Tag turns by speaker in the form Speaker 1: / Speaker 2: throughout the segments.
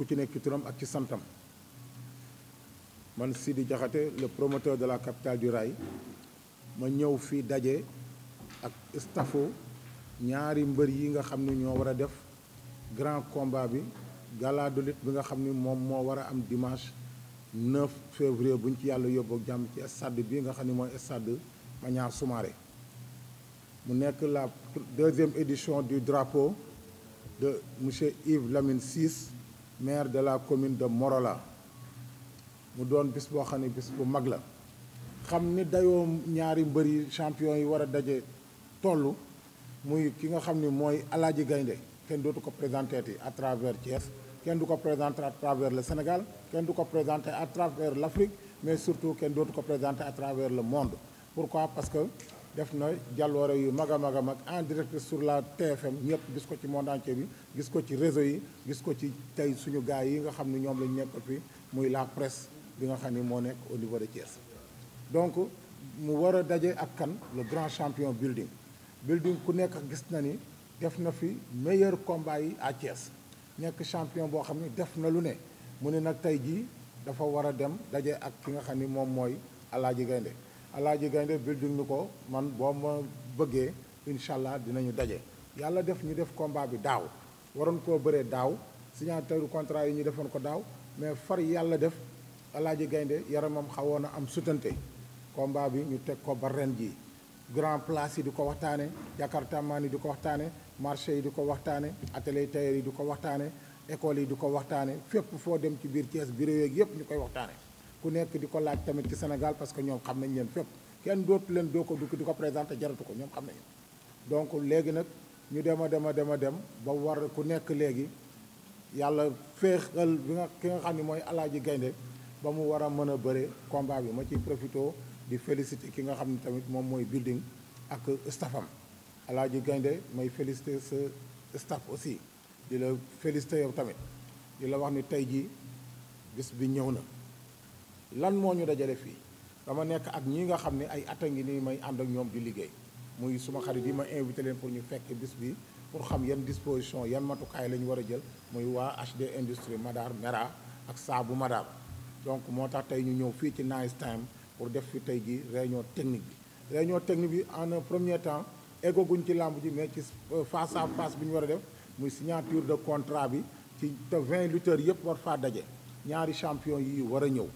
Speaker 1: ci nekk ci turam ak ci santam. Man Sidi Diakhaté, le promoteur de la capitale du rail, ma ñëw fii daje ak staffo ñaari mbër yi nga xam ni ñoo war a def grand combat bi gala de lutte bi nga xam ni moom moo war a am dimanche 9 février bu ñu ci yàlla yóbbu ak jàmm ci stade bi nga xam ni mooy stade Maniang Soumaré. mu nekk la deuxième édition du drapeau de monsieur Yves Lamine Ciss, maire de la commune de Morola. mu doon bis boo xam ne bis bu mag la xam ni dayoo ñaari mbëri champion yi war a daje toll muy ki nga xam ni mooy Alaaji Gaynde kenn dootu ko présenté à travers Thiès kenn du ko présenté à travers le Sénégal kenn du ko présenté à travers l'Afrique mais surtout kenn dootu ko présenté à travers le monde. Pourquoi? Parce que def na jàlloore yu mag a mag a mag en direct sur la TFM ñëpp gis ko ci monde entier bi gis ko ci réseau yi gis ko ci tey suñu gars yi nga xam ne ñoom lañu nekkal fi muy la presse bi nga xam ni moo nekk au niveau de Thiès. Donc mu war a daje ak kan le grand champion building ku nekk gis na ni def na fi meilleur combat yi à Thiès nekk champion boo xam ni def na lu ne mu ne nag tey jii dafa war a dem daje ak ki nga xam ni moom mooy Alaaji Gaynde building ni ko man boo ma bëggee incha allah dinañu daje. yàlla def ñu def combat bi daaw waroon koo bëree daaw signature contrat yi ñu defoon ko daaw mais far yàlla def Alaaji Gaynde yaramam xawoon a am sutante combat bi ñu teg ko ba ren jii grand place yi di ko waxtaane jakartamaan yi di ko waxtaane marché yi di ko waxtaane atelier tailleur yi di ko waxtaane école yi di ko waxtaane fépp foo dem ci biir Thiès bureau yeeg yëpp ñu koy waxtaane ku nekk di ko laaj tamit ci Sénégal parce que ñoom xam nañ leen fépp kenn dootu leen doo ko dukk di ko présenté jaratu ko ñoom xam nañu donc léegi nag ñu dem ba war ku nekk léegi yàlla féexal bi nga ki nga xam ne mooy Alaaji Gaynde ba mu war a mën a bëre combat bi ma ciy profité di féliciter ki nga xam ne tamit moom mooy building ak staffam Alaaji Gaynde may féliciter sa staff aussi di la féliciter yow tamit di la wax ni tey jii bis bi ñëw na lan moo ñu dajale fii dama nekk ak ñi nga xam ne ay at a ngi nii may ànd ak ñoom di liggéey muy suma xarit yi ma invité leen pour ñu fekk bis bi pour xam yan disposition yan matukaay la ñu war a jël muy waa HD Industrie Madar Mera ak Saabu Madar donc moo tax tey ñu ñëw fii ci Nice Time pour def fi tey ji réunion technique bi en un premier temps eggaguñ ci làmb ji mais ci face à face bi ñu war a def muy signature de contrat bi ci te 20 lutteurs yëpp war faa daje ñaari champion yi war a ñëw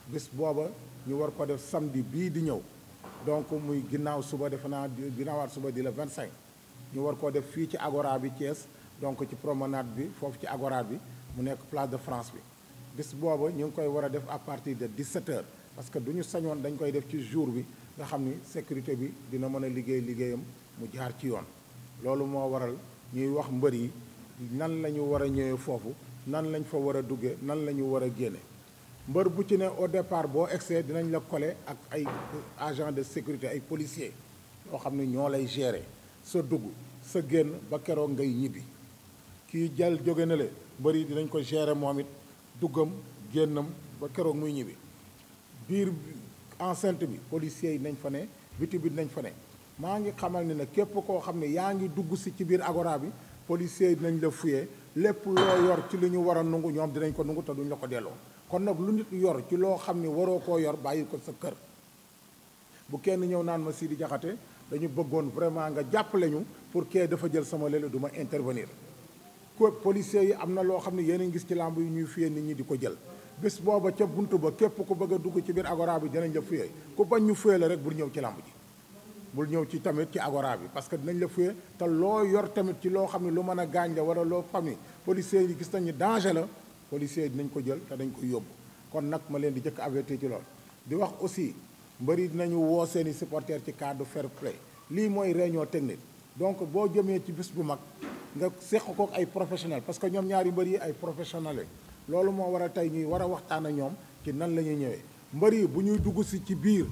Speaker 1: bis booba ñu war ko def samedi bii di ñëw donc muy ginnaaw suba defe naa ginnaawaat suba di la 25 ñu war koo def fii ci Agora bi Thiès donc ci promenade bi foofu ci Agora bi mu nekk place de France bi bis booba ñu ngi koy war a def à partir de 17h parce que du ñu sañoon dañ koy def ci jour bi nga xam ni sécurité bi dina mën a liggéeyam mu jaar ci yoon loolu moo waral ñuy wax mbër yi nan la ñu war a ñëwee foofu nan lañ fa war a duggee nan la ñu war a génne mbër bu ci ne au départ boo egsee dinañ la coller ak ay agent de sécurité ay policiers yoo xam ne ñoo lay gérer sa dugg sa génn ba keroog ngay ñibbi kii jël jóge na le mbër yi dinañ ko gérer moom it duggam génnam ba keroog muy ñibbi biir enceinte bi policiers yi nañ fa ne biti bi nañ fa ne maa ngi xamal ni nag képp koo xam ne yaa ngi dugg si ci biir Agora bi policiers yi dinañ la fuyee lépp loo yor ci li ñu war a nungu ñoom dinañ ko nungu te duñ la ko delloo kon nag lu nit yor ci loo xam ne waroo koo yor bàyyi ko sa kër bu kenn ñëw naan ma Sidi Diakhaté dañu bëggoon vraiment nga jàppale ñu pour kee dafa jël sama léeg du ma intervenir ko policiers yi am na loo xam ne yéen a ngi gis ci làmb yi ñuy fuyee nit ñi di ko jël bés booba ca buntu ba képp ku bëgg a dugg ci biir Agora bi dinañ la fuyee ku bañ ñu fuyee la rek bul ñëw ci làmb ji bul ñëw ci tamit ci Agora bi parce que dinañ la fuyee te loo yor tamit ci loo xam ne lu mën a gaañ la wala loo famille policiers yi gis nañu danger la policiers yi dinañ ko jël te dañ koy yóbbu kon nag ma leen di jëkk avertir ci lool di wax aussi mbëri dinañu woo seeni supporters ci cadre fair play lii mooy réunion technique donc boo jëmee ci bis bu mag nga seq kook ay professionnels parce que ñoom ñaari mbër yi ay professionnels loolu moo war a tey ñuy war a waxtaan ak ñoom ci nan la ñuy ñëwee mbër yi bu ñuy dugg si ci biir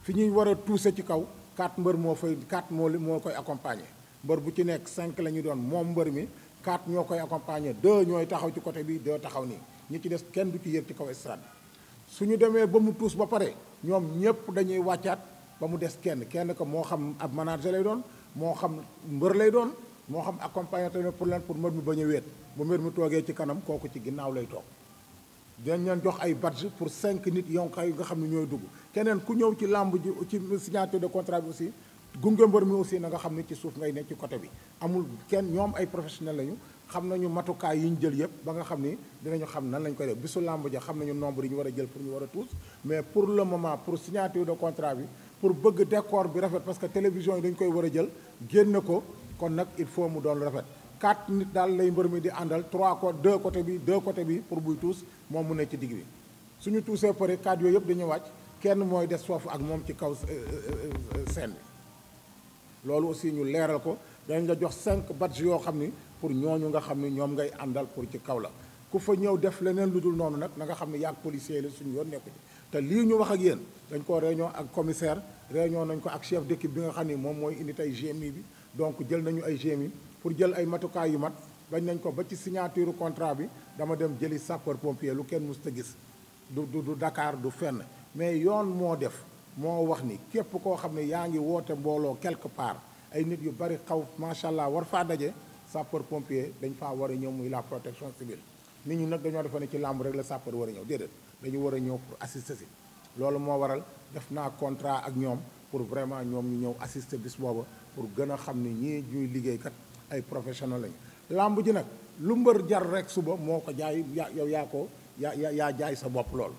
Speaker 1: fi ñuy war a tuuse ci kaw 4 mbër moo fay 4 moo koy accompagner mbër bu ci nekk 5 la ñu doon moom mbër mi 4 ñoo koy accompagner 2 ñooy taxaw ci côté bi 2 taxaw nii ñi ci des kenn du ci yéeg ci kaw estrade suñu demee ba mu tuus ba pare ñoom ñëpp dañuy wàccaat ba mu des kenn ko moo xam ab manager lay doon moo xam mbër lay doon moo xam accompagnateur pour mbër mi bañ a wéet bu mbir mi toogee ci kanam kooku ci ginnaaw lay toog. dinañ leen jox ay badge pour 5 nit yoo nga xam ne ñooy dugg keneen ku ñëw ci làmb ji ci signature de contrat bi aussi gunge mbër mi aussi na nga xam ne ci suuf ngay nekk ci côté bi amul kenn ñoom ay professionnel lañu xam nañu matukaay yi ñu jël yëpp ba nga xam ni dinañu xam nan lañ koy def bisu làmb ja xam nañu nombre yi ñu war a jël pour ñu war a tous mais pour le moment pour signature de contrat bi pour bëgg décor bi rafet parce que télévision yi dañu koy war a jël génn ko kon nag il faut mu doon rafet 4 nit daal lay mbër mi di àndal 2 côté bi pour buy tuus moom mu nekk ci digg bi suñu tuusee pare 4 yooyu yëpp dañuy wàcc kenn mooy des foofu ak moom ci kaw scène bi loolu aussi ñu leeral ko dañ la jox 5 badge yoo xam ni pour ñooñu nga xam ni ñoom ngay àndal pour ci kaw la ku fa ñëw def leneen lu dul noonu nag na nga xam ne yaag policier la suñu yoon nekku ci te lii ñu wax ak yéen dañ ko réunion ak commissaire réunion nañ ko ak chef d'équipe bi nga xam ni moom mooy indi tey GMI bi donc jël nañu ay GMI pour jël ay matukaay yu mat bañ nañ ko ba ci signature contrat bi dama dem jëli sapeur pompier lu kenn mës ta gis du Dakar du fenn mais yoon moo def moo wax ni képp koo xam ne yaa ngi woote mbooloo quelque part ay nit yu bari xaw macha allah war faa daje sapeur pompier dañ faa war a ñëw muy la protection civile nit ñi nag dañoo defe ne ci làmb rek la sapeur war a ñëw déedéet dañu war a ñëw pour assister si loolu moo waral def naa contrat ak ñoom pour vraiment ñoom ñu ñëw assister bis booba pour gën a xam ne ñii ñuy liggéeykat ay professionnel lañu làmb ji nag lu mbër jar rek suba moo ko jaay yow yaa jaay sa bopp lool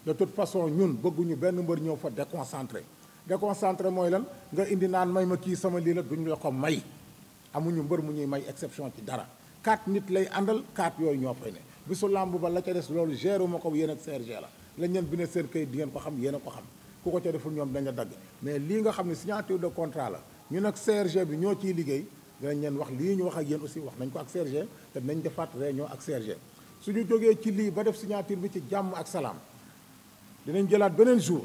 Speaker 1: de toute façon ñun bëgguñu benn mbër ñëw fa déconcentré mooy lan nga indi naan may ma kii sama lii la duñu la ko may amuñu mbër mu ñuy may exception ci dara 4 nit lay àndal 4 yooyu ñoo fay ne bisu làmb ba la ca des loolu géré ma ko yéen ak CRG la lañ leen bi ne seen kayit di ngeen ko xam yéen a ko xam ku ko ca deful ñoom dañ la dagg mais lii nga xam ne signature de contrat la ñu nag CRG bi ñoo ciy liggéey dinañ leen wax lii ñu wax ak yéen aussi wax nañ ko ak CRG te dinañ defaat réunion ak CRG suñu jógee ci lii ba def signature bi ci jàmm ak salaam dinañ jëlaat beneen jour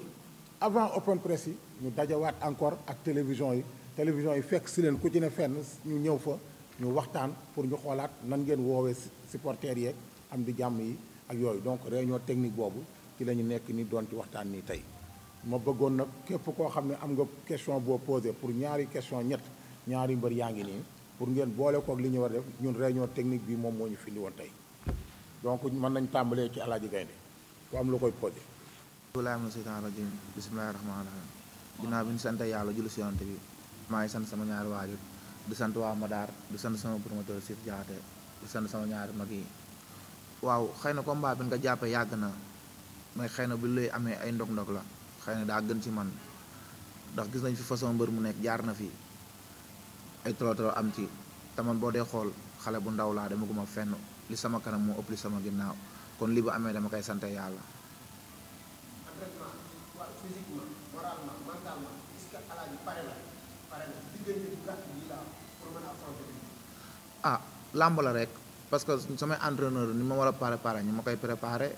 Speaker 1: avant open press yi ñu dajawaat encore ak télévision yi fekk si leen ku ci ne fenn ñu ñëw fa ñu waxtaan pour ñu xoolaat nan ngeen woowee supporters yeeg am di jàmm yi ak yooyu donc réunion technique boobu ci la ñu nekk ni doon ci waxtaan nii tey ma bëggoon nag képp koo xam ne am nga question boo posé pour ñaari question ñaari mbër yaa ngi nii pour ngeen boole kook li ñu war a def ñun réunion technique bi moom moo ñu fi indi woon tey donc mën nañ tàmbalee ci Alaaji Gaynde ku am lu koy posé
Speaker 2: wallaahi mina seytaan rajim bismillaahi rahmaani rahiim ginnaaw bi ñu sant yàlla julli si yonent bi maa ngi sant sama ñaari waajur di sant waa Madaar di sant sama promoteur Sif Jaate di sant sama ñaari mag yi waaw xëy na combat bi nga jàppee yàgg na mais xëy na bi lay amee ay ndog-ndog la xëy na daa gën ci man ndax gis nañ fi façon mbër mu nekk jaar na fi ay tolo am ci te man boo dee xool xale bu ndaw laa demaguma fenn li sama kanam moo ëpp li sama ginnaaw kon li bu amee dama koy sant yàlla. ah làmb la rek parce que samay entraîneur ni ma war a préparer ñu ma koy préparer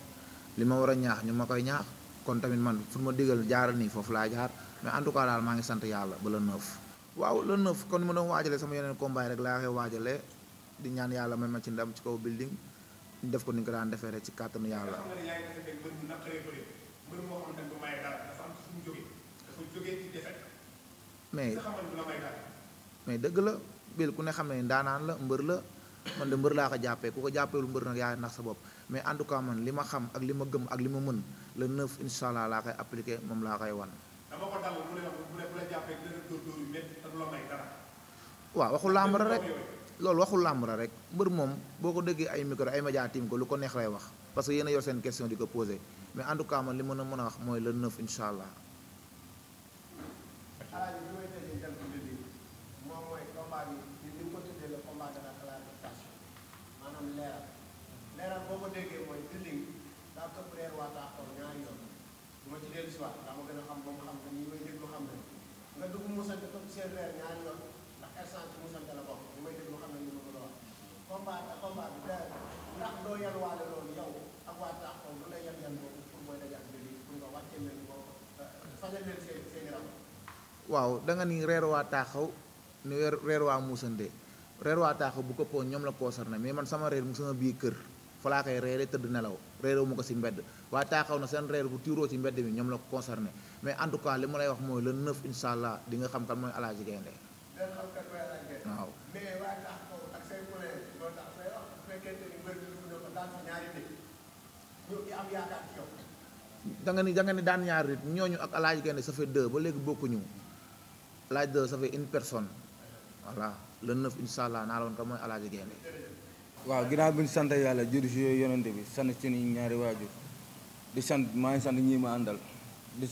Speaker 2: li ma war a ñaax ñu ma koy ñaax kon tamit man fu ma digal jaaral nii foofu laa jaar mais en tout cas daal maa ngi sant yàlla ba le 9. waaw le 9 kon mu doon waajalee sama yeneen combat yi rek laa koy waajalee di ñaan yàlla may ma ci ndam ci kaw building ñu def ko ni ñu ko daan defee rek ci kàttanu yàlla. mais dëgg la bil ku ne xam ne ndaanaan la mbër la man de mbër laa ko jàppee ku ko jàppee lu mbër nag yaa nax sa bopp mais en tout cas man li ma xam ak li ma gëm ak li ma mën le 9 incha allah laa koy appliqué moom laa koy wan. waaw waxul làmb la rek loolu waxul làmb la rek mbër moom boo ko déggee ay micro ay média tiim ko lu ko neex lay wax parce que yéen a yor seen question di ko posé mais en tout cas man li mën a wax mooy le 9 incha allah.
Speaker 3: leeral boo ko déggee mooy building daa këpp reer waa taaxoor ñaari yoon bu ma ci dellu si waat daa ma gën a xam ba mu xam ne ñi may déglu xam ne nga dugg musante këpp seen reer ñaari yoon ndax instant ci musante la bokk ñi may déglu xam ne ñu ma ko doon wax combat bi ndax doo yan waale loolu yow ak waa taaxoor lu lay yan boobu pour mooy dajaat building pour nga wàccee leen ko fajal leen seen ram
Speaker 2: waaw da nga ni reer waa taaxaw ni reer waa musante reer waa taaxaw bu këppoo ñoom la concerné mais man sama reer mu sama bii kër fa laa koy reere tëdd nelaw reerewu ma ko si mbedd waa taaxaw na seen reer bu tiiroo ci mbedd mi ñoom la ko concerné mais en tout cas li ma lay wax mooy le 9 incha allah di nga xam kan mooy Alaaji Gaynde waaw.
Speaker 3: fekkente ni mbër bi dugg na ko daan fa ñaari nit ñu am yaakaar ci yow.
Speaker 2: da nga ni daan ñaari nit ñooñu ak Alaaji Gaynde ça fait 2 ba léegi bokkuñu Alaaji 2 ça fait une personne voilà le 9 incha allah naa la woon ko mooy Alaaji Gaynde.
Speaker 4: waaw ginnaaw bi ñu sant yàlla jur si yonente bi sant ci ni ñaari waajur di sant maa ngi sant ñi ma àndal di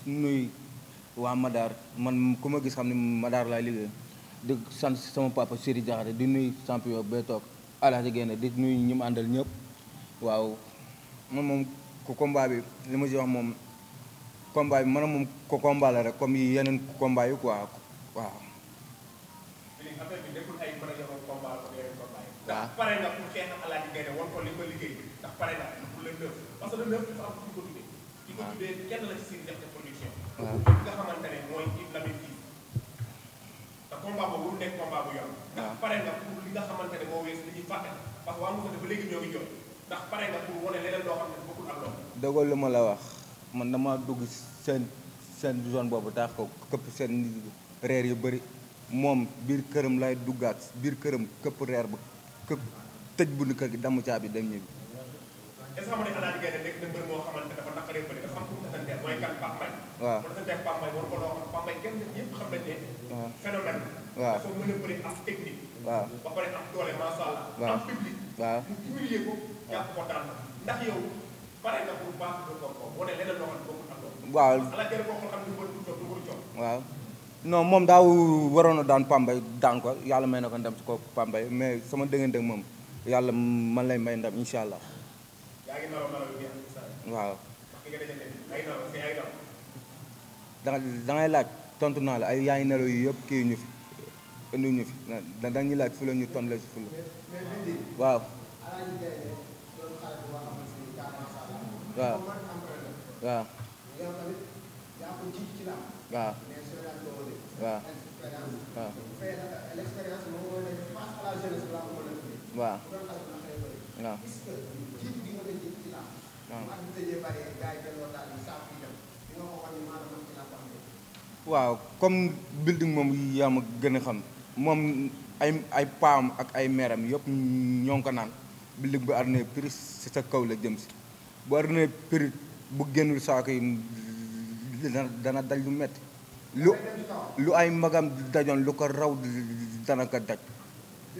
Speaker 4: nuy waa Madaar man ku ma gis xam ne Madaar laay liggéey di sant sama papa Siri Diakhaté di nuy champion bee toog Alaaji Gaynde di nuy ñi ma àndal ñëpp waaw man moom ku combat bi li ma si wax moom combat bi man moom ko combat la rek comme yeneen combat yi quoi waaw.
Speaker 3: ndax pare nga pour xeex ak Alaaji Gaynde wan ko li nga liggéey ndax pare nga pour le 9 parce que le 9 dafa am ku ko tuddee ki ko tuddee kenn la ci Siri Diakhaté production ki nga xamante ne mooy Ibou Lamine fii te combat boobu bu nekk combat bu yor ndax pare nga pour li nga xamante ne moo wees li ñuy fàtte parce que waa Moussa dafa léegi ñoo ngi jot ndax pare nga pour wane leneen loo xam ne bokkul ak loolu
Speaker 4: dëggal lu ma la wax man dama dugg seen zone boobu tax ko këpp seen reer yu bëri moom biir këram lay duggaat biir këram këpp reer ba këpp tëj bu nu kër gi damm caabi dem ñibbi.
Speaker 3: est-ce que xam nga ne Alaaji Gaynde nekk na mbër moo xamante dafa naqaree bëri dafa am pour defanteel mooy kan Pape Mbaye.
Speaker 4: waaw
Speaker 3: bu defanteel Pape Mbaye war ko loo xam Pape Mbaye kenn ñëpp xam nañ ne.
Speaker 4: waaw
Speaker 3: phénomène.
Speaker 4: waaw
Speaker 3: dafa mën a bëri am technique.
Speaker 4: waaw
Speaker 3: ba pare am doole macha allah.
Speaker 4: waaw
Speaker 3: am public.
Speaker 4: waaw
Speaker 3: mu humilier ko jàpp ko daan ndax yow pare nga pour baax nga ko wane leneen loo xam ne bokkul ak loolu.
Speaker 4: waaw
Speaker 3: Alaaji Gaynde koo xam ne du bëri du coow du bëri coow.
Speaker 4: waaw non moom daaw waroon a daan Pambay daan ko yàlla may na ko ndam ci ko Pambay mais sama dëggante ak moom yàlla man lay may ndam incha allah.
Speaker 3: yaa ngi naraw naraw yu jeex incha allah.
Speaker 4: waaw.
Speaker 3: wax nga dajale ay naraw c'est ay naraw.
Speaker 4: da ngay laaj tontu naa la ay yaa ngi nelaw yi yëpp kii ñu fi indi ñu fi dañuy laaj fu la ñu ton la si fu la waaw. waaw. waaw. waaw. waaw. waaw. waaw. waaw comme building moom yaa ma gën a xam moom ay paam ak ay meeram yëpp ñoo ngi ko naan building bu arne prix si sa kaw la jëm si bu arne prix bu génnul saako yi dana daj lu metti lu ay magam dajoon lu ko raw dana ko daj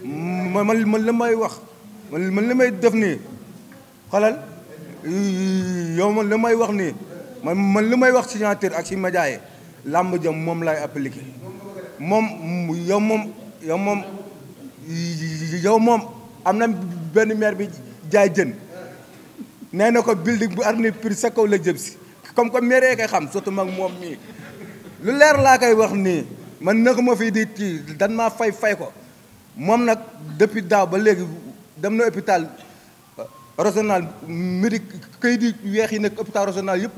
Speaker 4: man la may wax man la may def nii xolal yow man la may wax nii man li may wax signature ak si média yi làmb jëm moom lay appliqué moom yow moom am na benn maire bi jaay jën nee na ko building bu arni prix sa kaw la jëm si comme que maire yee koy xam surtout mag moom mii lu leer laa koy wax nii man naka ma fi di kii dan maa fay ko moom nag depuis daaw ba léegi dem na hôpital régional kayit yi weex yi nekk hôpital régional yëpp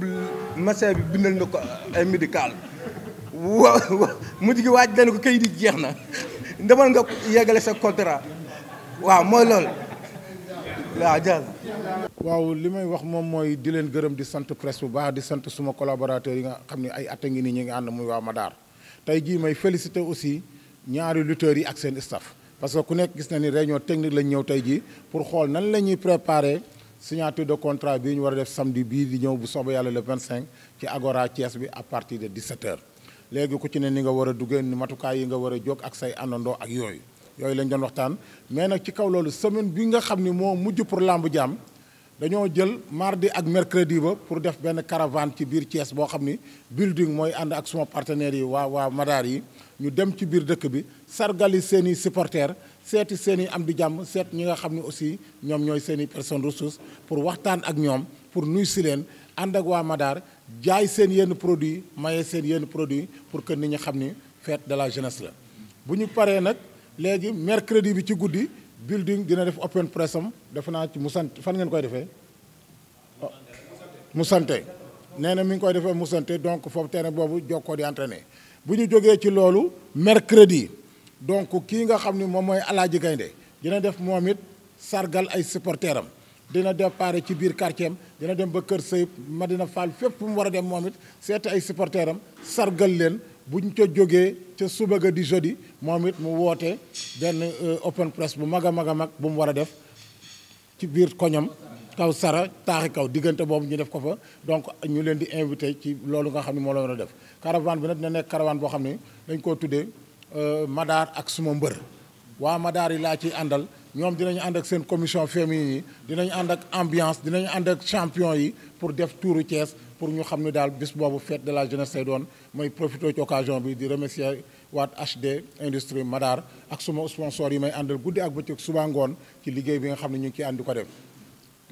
Speaker 4: médecin bi bindal na ko ay médical waaw mujj gi waaj dana ko kayit yi jeex na demal nga yeggale sa contrat waaw mooy loolu waaw jàll.
Speaker 1: waaw li may wax moom mooy di leen gërëm di sant presse bu baax di sant suma collaborateurs yi nga xam ne ay at a ngi nii ñu ngi ànd muy waa Madaar tey jii may féliciter aussi ñaari lutteurs yi ak seen staff parce que ku nekk gis na ni réunion technique lañ ñëw tey jii pour xool nan la ñuy préparer signature de contrat bii ñu war a def samedi bii di ñëw bu soobee yàlla le 25 ci Agora Thiès bi à partir de 17h léegi ku ci ne ni nga war a duggee ni matukaay yi nga war a jóg ak say àndandoo ak yooyu lañ doon waxtaan mais nag ci kaw loolu semaine bi nga xam ni moo mujj pour lamb jaam dañoo jël mardi ak mercredi ba pour def benn caravane ci biir Thiès boo xam ni building mooy ànd ak suma partenaires yi waa Madaar yi ñu dem ci biir dëkk bi sargali seen i supporters seeti seen i am di jàmm seet ñi nga xam ne aussi ñoom ñooy seen i personnes ressources pour waxtaan ak ñoom pour nuyu si leen ànd ak waa Madaar jaay seen yenn produit maye seen yenn produit pour que nit ñi xam ni fête de la jeunesse la bu ñu paree nag léegi mercredi bi ci guddi building dina def open press am defe naa ci Musante fan ngeen koy defee Musante nee na mi ngi koy defee Musante donc foofu terrain boobu jokkoo di entraîner bu ñu jógee ci loolu mercredi donc kii nga xam ni moom mooy Alaaji Gaynde dina def moom it sargal ay supporteram dina départ ci biir quartier am dina dem ba Kër Sëyib Madina Fall fépp fu mu war a dem moom it seeti ay supporteram sargal leen bu ñu ca jógee ca suba ga di jeudi moom it mu woote benn open press bu mag a mag a mag bu mu war a def ci biir koñam kaw sara taaxi kaw diggante boobu ñu def ko fa donc ñu leen di invité ci loolu nga xam ne moo la war a def caravane bi nag dina nekk caravane boo xam ne dañ koo tuddee Madaar ak suma mbër waa Madaar yi laa ciy àndal ñoom dinañu ànd ak seen commission féminine yi dinañu ànd ak ambiance dinañu ànd ak champion yi pour def tuuru Thiès pour ñu xam ne daal bis boobu fête de la jeunesse say doon mooy profité ci occasion bi di remercier waat HD industrie Madaar ak suma sponsor yi may àndal guddi ak bëccëg suba ngoon ci liggéey bi nga xam ne ñu ngi ciy ànd ko def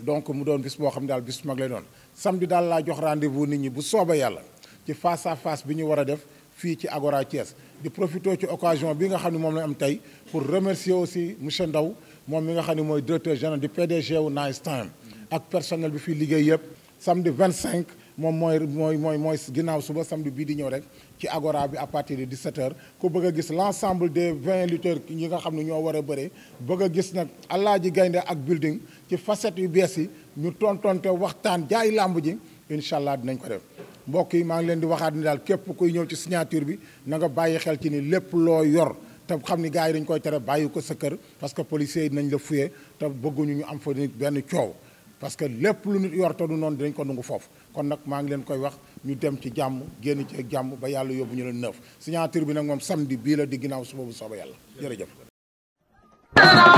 Speaker 1: donc mu doon bis boo xam ne daal bis mag lay doon samedi daal laa jox rendez-vous nit ñi bu soobee yàlla ci face à face bi ñu war a def fii ci Agora Thiès di profité ci occasion bi nga xam ne moom la am tey pour remercier aussi monsieur Ndaw moom mi nga xam ne mooy directeur général du PDG wu Nice Time ak personnel bi fii liggéey yëpp samedi 25 moom mooy ginnaaw suba samedi bii di ñëw rek ci Agora bi à partir de 17h ku bëgg a gis l'ensemble des 20 lutteurs yi nga xam ne ñoo war a bëre bëgg a gis nag Alaaji Gaynde ak building ci facette yu bees yi ñu tontonte waxtaan jaay làmb ji incha allah dinañ ko def mbokk yi maa ngi leen di waxaat ni daal képp kuy ñëw ci signature bi na nga bàyyi xel ci ni lépp loo yor te xam ni gars yi dañ koy tere bàyyi ko sa kër parce que policiers yi dinañ la fuye te bëgguñu ñu am fa nit benn coow parce que lépp lu nit yor te du noonu dinañ ko nangu foofu kon nag maa ngi leen koy wax ñu dem ci jàmm génn ci ak jàmm ba yàlla yóbbu ñu leen 9 signature bi nag moom samedi bii la di ginnaaw suba bu soobee yàlla jërëjëf